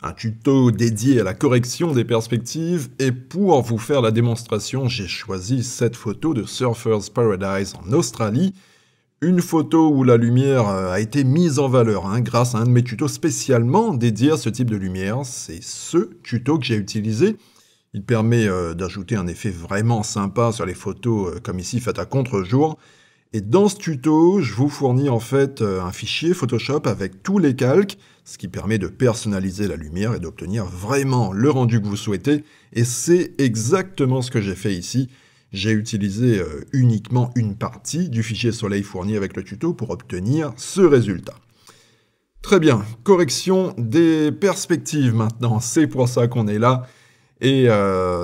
un tuto dédié à la correction des perspectives, et pour vous faire la démonstration, j'ai choisi cette photo de Surfer's Paradise en Australie, une photo où la lumière a été mise en valeur grâce à un de mes tutos spécialement dédié à ce type de lumière. C'est ce tuto que j'ai utilisé. Il permet d'ajouter un effet vraiment sympa sur les photos comme ici faites à contre-jour. Et dans ce tuto, je vous fournis en fait un fichier Photoshop avec tous les calques, ce qui permet de personnaliser la lumière et d'obtenir vraiment le rendu que vous souhaitez. Et c'est exactement ce que j'ai fait ici. J'ai utilisé uniquement une partie du fichier Soleil fourni avec le tuto pour obtenir ce résultat. Très bien, correction des perspectives maintenant, c'est pour ça qu'on est là. Et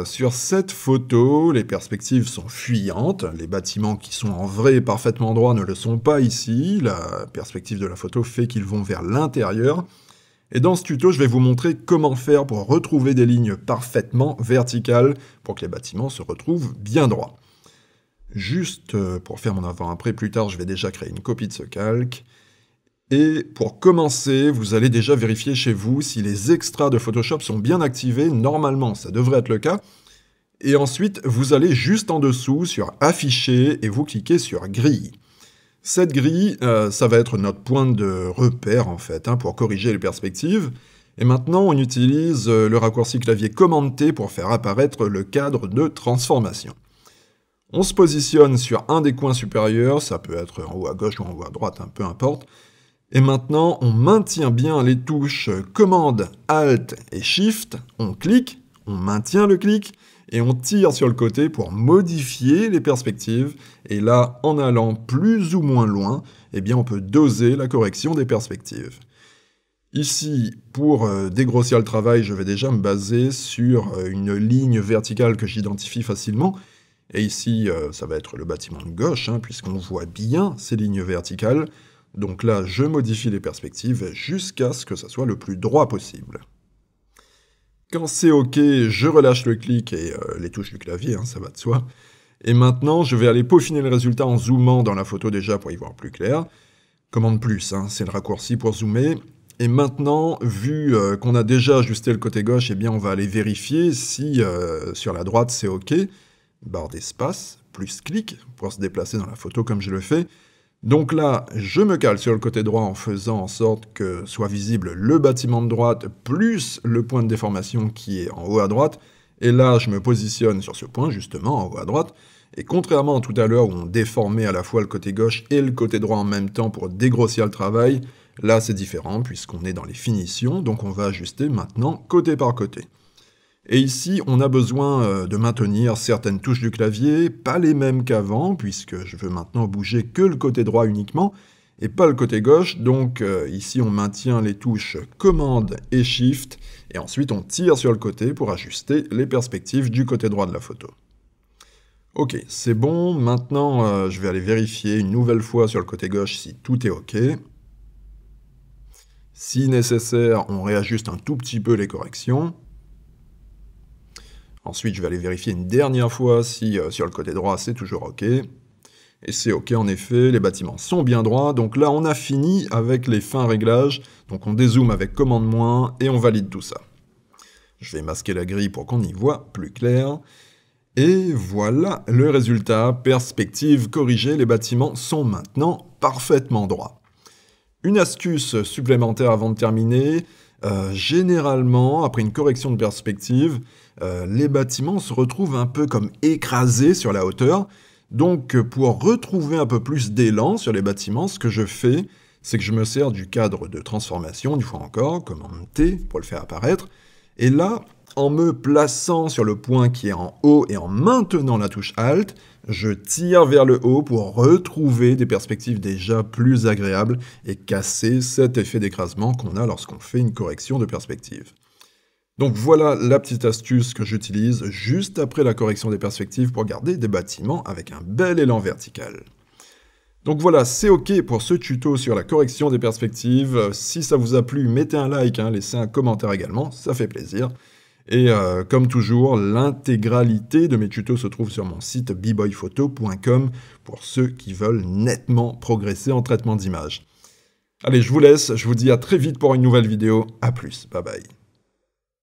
sur cette photo, les perspectives sont fuyantes. Les bâtiments qui sont en vrai parfaitement droits ne le sont pas ici. La perspective de la photo fait qu'ils vont vers l'intérieur. Et dans ce tuto, je vais vous montrer comment faire pour retrouver des lignes parfaitement verticales pour que les bâtiments se retrouvent bien droits. Juste pour faire mon avant-après plus tard, je vais déjà créer une copie de ce calque. Et pour commencer, vous allez déjà vérifier chez vous si les extras de Photoshop sont bien activés. Normalement, ça devrait être le cas. Et ensuite, vous allez juste en dessous sur Afficher et vous cliquez sur Grille. Cette grille, ça va être notre point de repère en fait, pour corriger les perspectives. Et maintenant, on utilise le raccourci clavier Commande T pour faire apparaître le cadre de transformation. On se positionne sur un des coins supérieurs, ça peut être en haut à gauche ou en haut à droite, peu importe. Et maintenant, on maintient bien les touches Commande, Alt et Shift, on clique, on maintient le clic, et on tire sur le côté pour modifier les perspectives. Et là, en allant plus ou moins loin, eh bien on peut doser la correction des perspectives. Ici, pour dégrossir le travail, je vais déjà me baser sur une ligne verticale que j'identifie facilement. Et ici, ça va être le bâtiment de gauche, puisqu'on voit bien ces lignes verticales. Donc là, je modifie les perspectives jusqu'à ce que ça soit le plus droit possible. Quand c'est OK, je relâche le clic et les touches du clavier, ça va de soi. Et maintenant, je vais aller peaufiner le résultat en zoomant dans la photo déjà pour y voir plus clair. Commande plus, c'est le raccourci pour zoomer. Et maintenant, vu qu'on a déjà ajusté le côté gauche, eh bien on va aller vérifier si sur la droite c'est OK. Barre d'espace, plus clic pour se déplacer dans la photo comme je le fais. Donc là, je me cale sur le côté droit en faisant en sorte que soit visible le bâtiment de droite plus le point de déformation qui est en haut à droite. Et là, je me positionne sur ce point, justement, en haut à droite. Et contrairement à tout à l'heure où on déformait à la fois le côté gauche et le côté droit en même temps pour dégrossir le travail, là c'est différent puisqu'on est dans les finitions, donc on va ajuster maintenant côté par côté. Et ici, on a besoin de maintenir certaines touches du clavier, pas les mêmes qu'avant, puisque je veux maintenant bouger que le côté droit uniquement, et pas le côté gauche, donc ici on maintient les touches Commande et Shift, et ensuite on tire sur le côté pour ajuster les perspectives du côté droit de la photo. Ok, c'est bon, maintenant je vais aller vérifier une nouvelle fois sur le côté gauche si tout est ok. Si nécessaire, on réajuste un tout petit peu les corrections. Ensuite, je vais aller vérifier une dernière fois si sur le côté droit, c'est toujours OK. Et c'est OK en effet, les bâtiments sont bien droits. Donc là, on a fini avec les fins réglages. Donc on dézoome avec commande- et on valide tout ça. Je vais masquer la grille pour qu'on y voit plus clair. Et voilà le résultat. Perspective corrigée, les bâtiments sont maintenant parfaitement droits. Une astuce supplémentaire avant de terminer. Généralement, après une correction de perspective, les bâtiments se retrouvent un peu comme écrasés sur la hauteur. Donc, pour retrouver un peu plus d'élan sur les bâtiments, ce que je fais, c'est que je me sers du cadre de transformation, une fois encore, commande T pour le faire apparaître. Et là, en me plaçant sur le point qui est en haut et en maintenant la touche Alt, je tire vers le haut pour retrouver des perspectives déjà plus agréables et casser cet effet d'écrasement qu'on a lorsqu'on fait une correction de perspective. Donc voilà la petite astuce que j'utilise juste après la correction des perspectives pour garder des bâtiments avec un bel élan vertical. Donc voilà, c'est OK pour ce tuto sur la correction des perspectives. Si ça vous a plu, mettez un like, laissez un commentaire également, ça fait plaisir. Et comme toujours, l'intégralité de mes tutos se trouve sur mon site bboyphoto.com pour ceux qui veulent nettement progresser en traitement d'image. Allez, je vous laisse, je vous dis à très vite pour une nouvelle vidéo. À plus, bye bye.